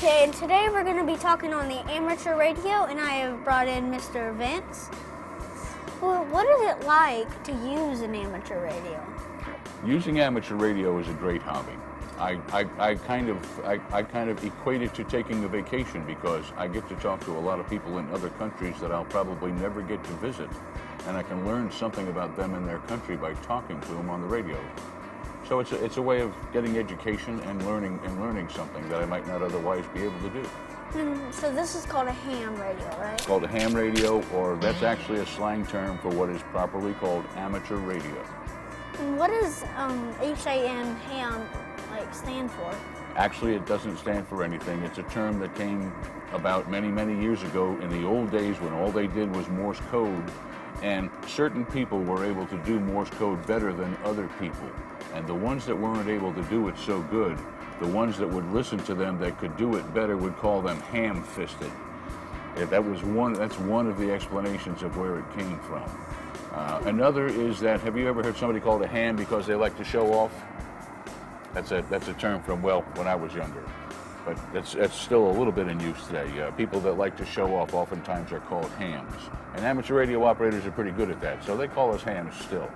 Okay, and today we're going to be talking on the amateur radio, and I have brought in Mr. Vince. Well, what is it like to use an amateur radio? Using amateur radio is a great hobby. I kind of equate it to taking a vacation because I get to talk to a lot of people in other countries that I'll probably never get to visit, and I can learn something about them and their country by talking to them on the radio. So it's a way of getting education and learning something that I might not otherwise be able to do. So this is called a ham radio, right? It's called a ham radio, or that's actually a slang term for what is properly called amateur radio. And what does H-A-M, ham, stand for? Actually, it doesn't stand for anything. It's a term that came about many, many years ago in the old days when all they did was Morse code, and certain people were able to do Morse code better than other people. And the ones that weren't able to do it so good, the ones that would listen to them that could do it better would call them ham-fisted. That's one of the explanations of where it came from. Another is that, have you ever heard somebody called a ham because they like to show off? That's a term from, well, when I was younger. But it's still a little bit in use today. People that like to show off oftentimes are called hams. And amateur radio operators are pretty good at that, so they call us hams still.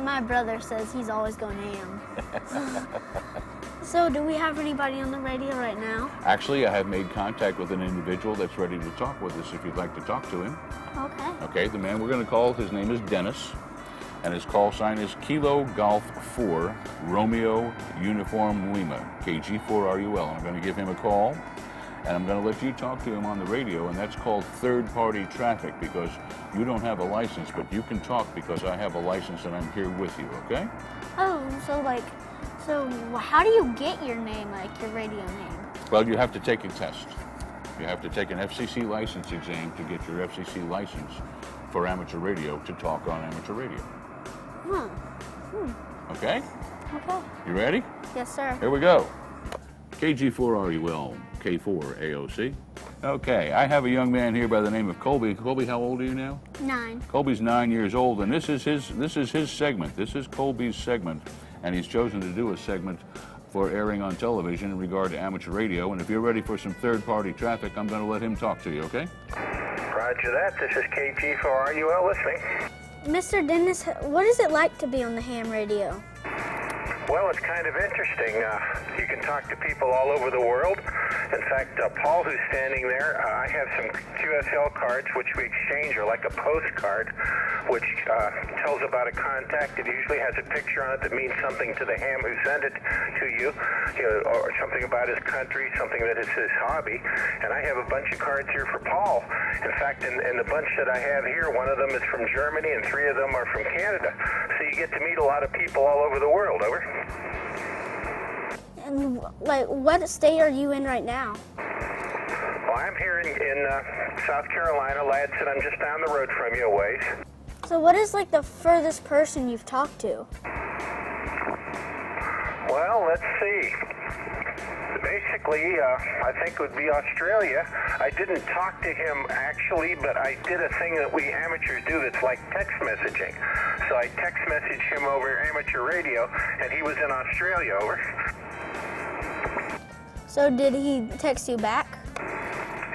My brother says he's always going ham. So do we have anybody on the radio right now? Actually, I have made contact with an individual that's ready to talk with us if you'd like to talk to him. Okay. Okay, the man we're going to call, his name is Dennis, and his call sign is Kilo Golf 4 Romeo Uniform Lima, KG4RUL. I'm going to give him a call, and I'm going to let you talk to him on the radio, and that's called third-party traffic because you don't have a license, but you can talk because I have a license and I'm here with you, okay? Oh, so how do you get your name, your radio name? Well, you have to take a test. You have to take an FCC license exam to get your FCC license for amateur radio to talk on amateur radio. Okay? Okay. You ready? Yes, sir. Here we go. KG4RUL, K4AOC. Okay, I have a young man here by the name of Colby. Colby, how old are you now? 9. Colby's 9 years old, and this is his segment. This is Colby's segment, and he's chosen to do a segment for airing on television in regard to amateur radio. And if you're ready for some third-party traffic, I'm going to let him talk to you, okay? Roger that. This is KG4RUL listening. Mr. Dennis, what is it like to be on the ham radio? Well, it's kind of interesting. You can talk to people all over the world. In fact, Paul, who's standing there, I have some QSL cards which we exchange, or like a postcard, which tells about a contact. It usually has a picture on it that means something to the ham who sent it to you, or something about his country, something that is his hobby. And I have a bunch of cards here for Paul. In fact, in the bunch that I have here, one of them is from Germany and 3 of them are from Canada. So you get to meet a lot of people all over the world. Over. And what state are you in right now? Well, I'm here in South Carolina. Lad said I'm just down the road from you a ways. So what is the furthest person you've talked to? Well, let's see. Basically, I think it would be Australia. I didn't talk to him actually, but I did a thing that we amateurs do that's like text messaging. So I text messaged him over amateur radio, and he was in Australia. Over. So did he text you back?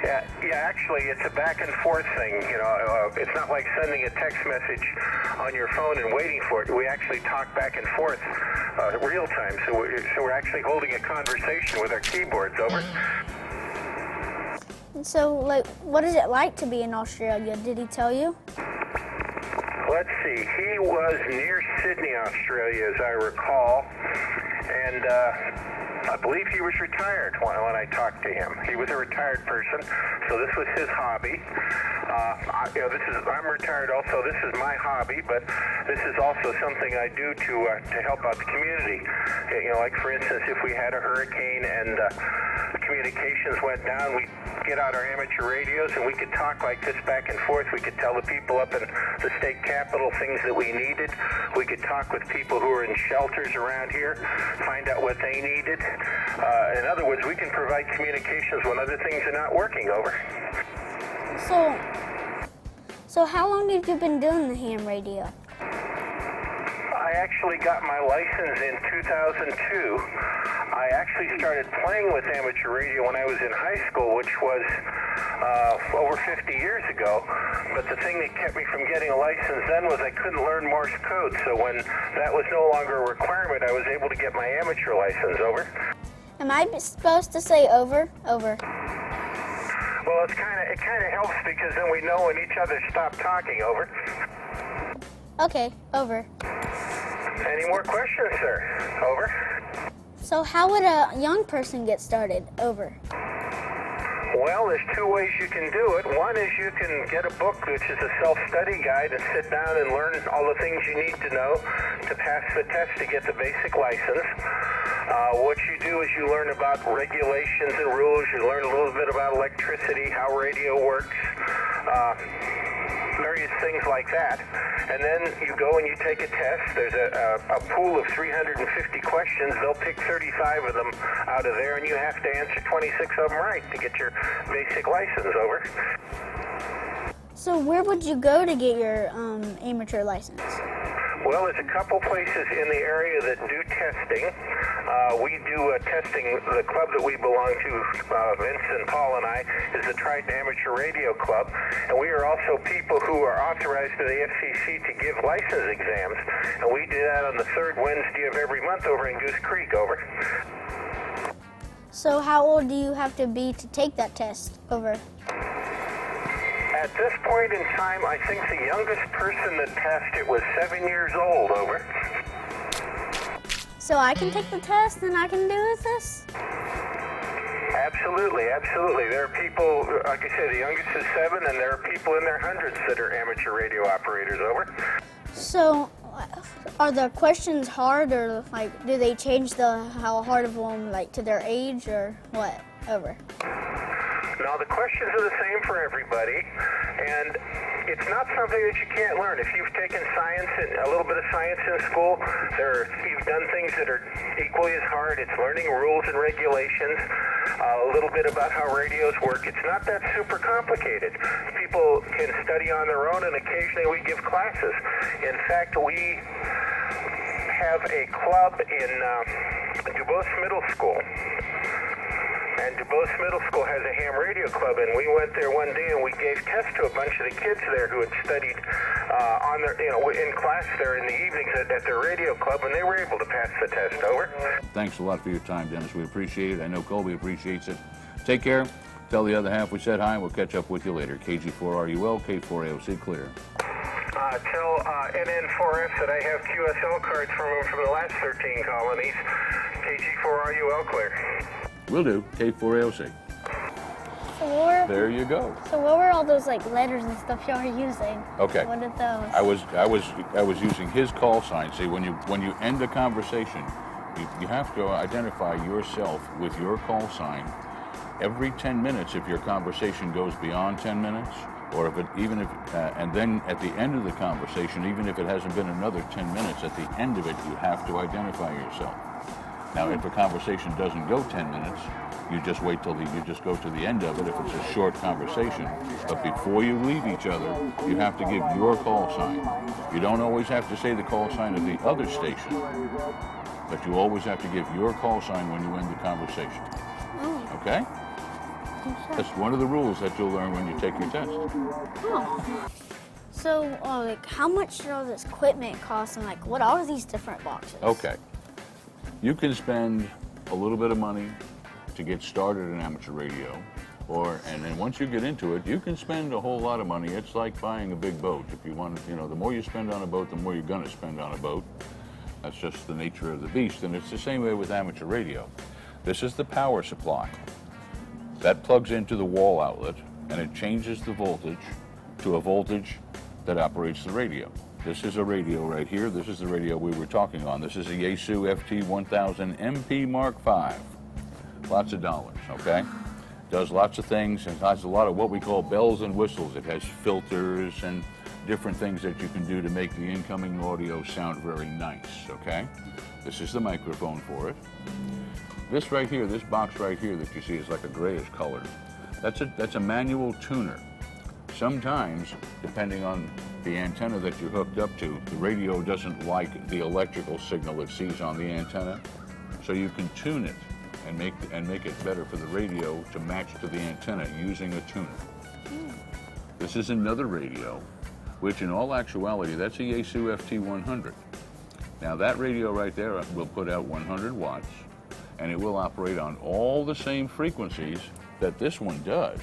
Yeah, actually, it's a back and forth thing. It's not like sending a text message on your phone and waiting for it. We actually talk back and forth real time. So we're actually holding a conversation with our keyboards. Over. So, what is it like to be in Australia? Did he tell you? Let's see. He was near Sydney, Australia, as I recall, and I believe he was retired when I talked to him. He was a retired person, so this was his hobby. I'm retired also. This is my hobby, but this is also something I do to help out the community. Like for instance, if we had a hurricane and communications went down, we get out our amateur radios and we could talk like this back and forth. We could tell the people up in the state capitol things that we needed. We could talk with people who are in shelters around here, find out what they needed. In other words, we can provide communications when other things are not working. Over. So how long have you been doing the ham radio? I I actually got my license in 2002. I actually started playing with amateur radio when I was in high school, which was over 50 years ago. But the thing that kept me from getting a license then was I couldn't learn Morse code. So when that was no longer a requirement, I was able to get my amateur license. Over. Am I supposed to say over? Over. Well, it kind of helps because then we know when each other stop talking. Over. Okay, over. Any more questions, sir? Over. So how would a young person get started? Over. Well, there's two ways you can do it. One is you can get a book, which is a self-study guide, and sit down and learn all the things you need to know to pass the test to get the basic license. What you do is you learn about regulations and rules. You learn a little bit about electricity, how radio works, various things like that. And then you go and you take a test. There's a pool of 350 questions. They'll pick 35 of them out of there, and you have to answer 26 of them right to get your basic license. Over. So where would you go to get your amateur license? Well, there's a couple places in the area that do testing. We do testing. The club that we belong to, Vince and Paul and I, is the Triton Amateur Radio Club. And we are also people who are authorized to the FCC to give license exams. And we do that on the third Wednesday of every month over in Goose Creek. Over. So how old do you have to be to take that test? Over. At this point in time, I think the youngest person that passed it was 7 years old. Over. So I can take the test and I can do this? Absolutely, absolutely. There are people, like I said, the youngest is 7, and there are people in their hundreds that are amateur radio operators. Over. So are the questions hard, or like do they change how hard of them like to their age or what? Over. No, the questions are the same for everybody, and it's not something that you can't learn. If you've taken science and a little bit of science in school, you've done things that are equally as hard. It's learning rules and regulations, a little bit about how radios work. It's not that super complicated. People can study on their own, and occasionally we give classes. In fact, we have a club in Dubose Middle School. And Dubose Middle School has a ham radio club, and we went there one day and we gave tests to a bunch of the kids there who had studied on their, in class there in the evenings at their radio club, and they were able to pass the test. Over. Thanks a lot for your time, Dennis. We appreciate it. I know Colby appreciates it. Take care. Tell the other half we said hi, and we'll catch up with you later. KG4RUL, K4AOC clear. Tell NN4F that I have QSL cards from the last 13 colonies. KG4RUL clear. Will do. K4AOC. So There you go. So what were all those like letters and stuff y'all were using? Okay. What are those? I was using his call sign. See, when you end a conversation, you have to identify yourself with your call sign every 10 minutes if your conversation goes beyond 10 minutes, or and then at the end of the conversation, even if it hasn't been another 10 minutes, at the end of it, you have to identify yourself. Now, if a conversation doesn't go 10 minutes, you just wait till you just go to the end of it if it's a short conversation. But before you leave each other, you have to give your call sign. You don't always have to say the call sign of the other station, but you always have to give your call sign when you end the conversation. Okay? That's one of the rules that you'll learn when you take your test. Oh. So, like, how much does all this equipment cost, and like, what are these different boxes? Okay. You can spend a little bit of money to get started in amateur radio, and then once you get into it, you can spend a whole lot of money. It's like buying a big boat. If you want, the more you spend on a boat, the more you're going to spend on a boat. That's just the nature of the beast, and it's the same way with amateur radio. This is the power supply. That plugs into the wall outlet, and it changes the voltage to a voltage that operates the radio. This is a radio right here. This is the radio we were talking on. This is a Yaesu FT1000 MP Mark V. Lots of dollars, okay? Does lots of things and has a lot of what we call bells and whistles. It has filters and different things that you can do to make the incoming audio sound very nice, okay? This is the microphone for it. This right here, this box right here that you see is like a grayish color. That's a manual tuner. sometimes, depending on the antenna that you're hooked up to, the radio doesn't like the electrical signal it sees on the antenna, so you can tune it and make it better for the radio to match to the antenna using a tuner. This is another radio, which in all actuality, that's a Yaesu FT100. Now that radio right there will put out 100 watts, and it will operate on all the same frequencies that this one does.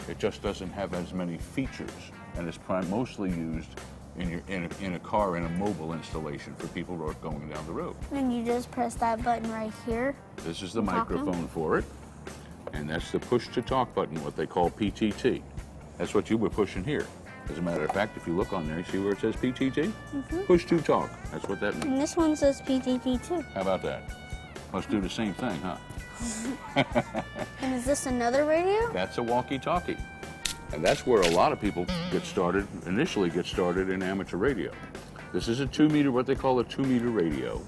It just doesn't have as many features, and it's mostly used in a car, in a mobile installation for people who are going down the road. And you just press that button right here. This is the microphone for it, and that's the push-to-talk button, what they call PTT. That's what you were pushing here. As a matter of fact, if you look on there, see where it says PTT? Push-to-talk. That's what that means. And this one says PTT too. How about that? Must do the same thing, huh? And is this another radio? That's a walkie-talkie. And that's where a lot of people initially get started in amateur radio. This is a 2-meter, what they call a 2-meter radio.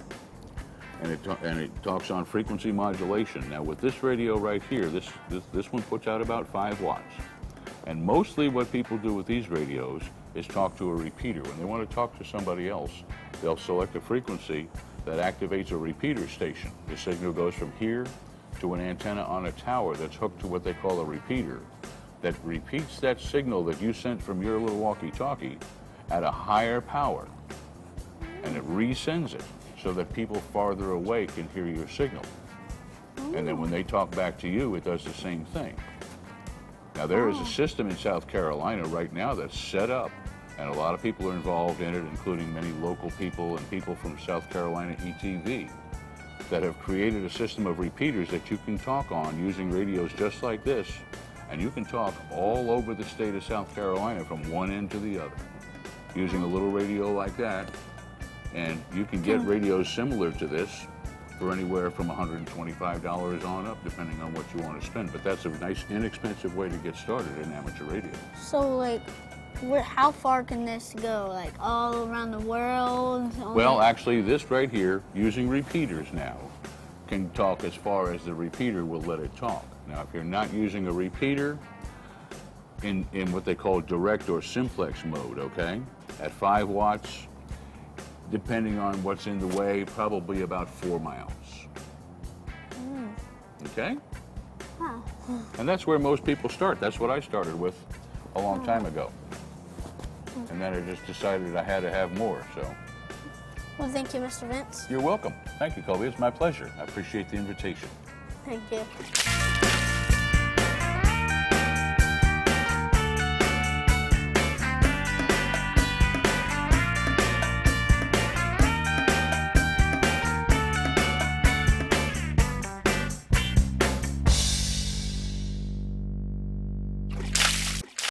And it talks on frequency modulation. Now with this radio right here, this one puts out about 5 watts. And mostly what people do with these radios is talk to a repeater. When they want to talk to somebody else, they'll select a frequency that activates a repeater station. The signal goes from here to an antenna on a tower that's hooked to what they call a repeater that repeats that signal that you sent from your little walkie-talkie at a higher power. And it resends it so that people farther away can hear your signal. And then when they talk back to you, it does the same thing. Now there is a system in South Carolina right now that's set up, and a lot of people are involved in it, including many local people and people from South Carolina ETV, that have created a system of repeaters that you can talk on using radios just like this, and you can talk all over the state of South Carolina from one end to the other using a little radio like that. And you can get radios similar to this for anywhere from $125 on up, depending on what you want to spend. But that's a nice, inexpensive way to get started in amateur radio. So, like, how far can this go? Like, all around the world? Well, actually, this right here, using repeaters now, can talk as far as the repeater will let it talk. Now, if you're not using a repeater, in what they call direct or simplex mode, okay, at 5 watts, depending on what's in the way, probably about 4 miles. Okay? Wow. And that's where most people start. That's what I started with a long time ago. And then I just decided I had to have more, so. Well, thank you, Mr. Vince. You're welcome. Thank you, Colby. It's my pleasure. I appreciate the invitation. Thank you.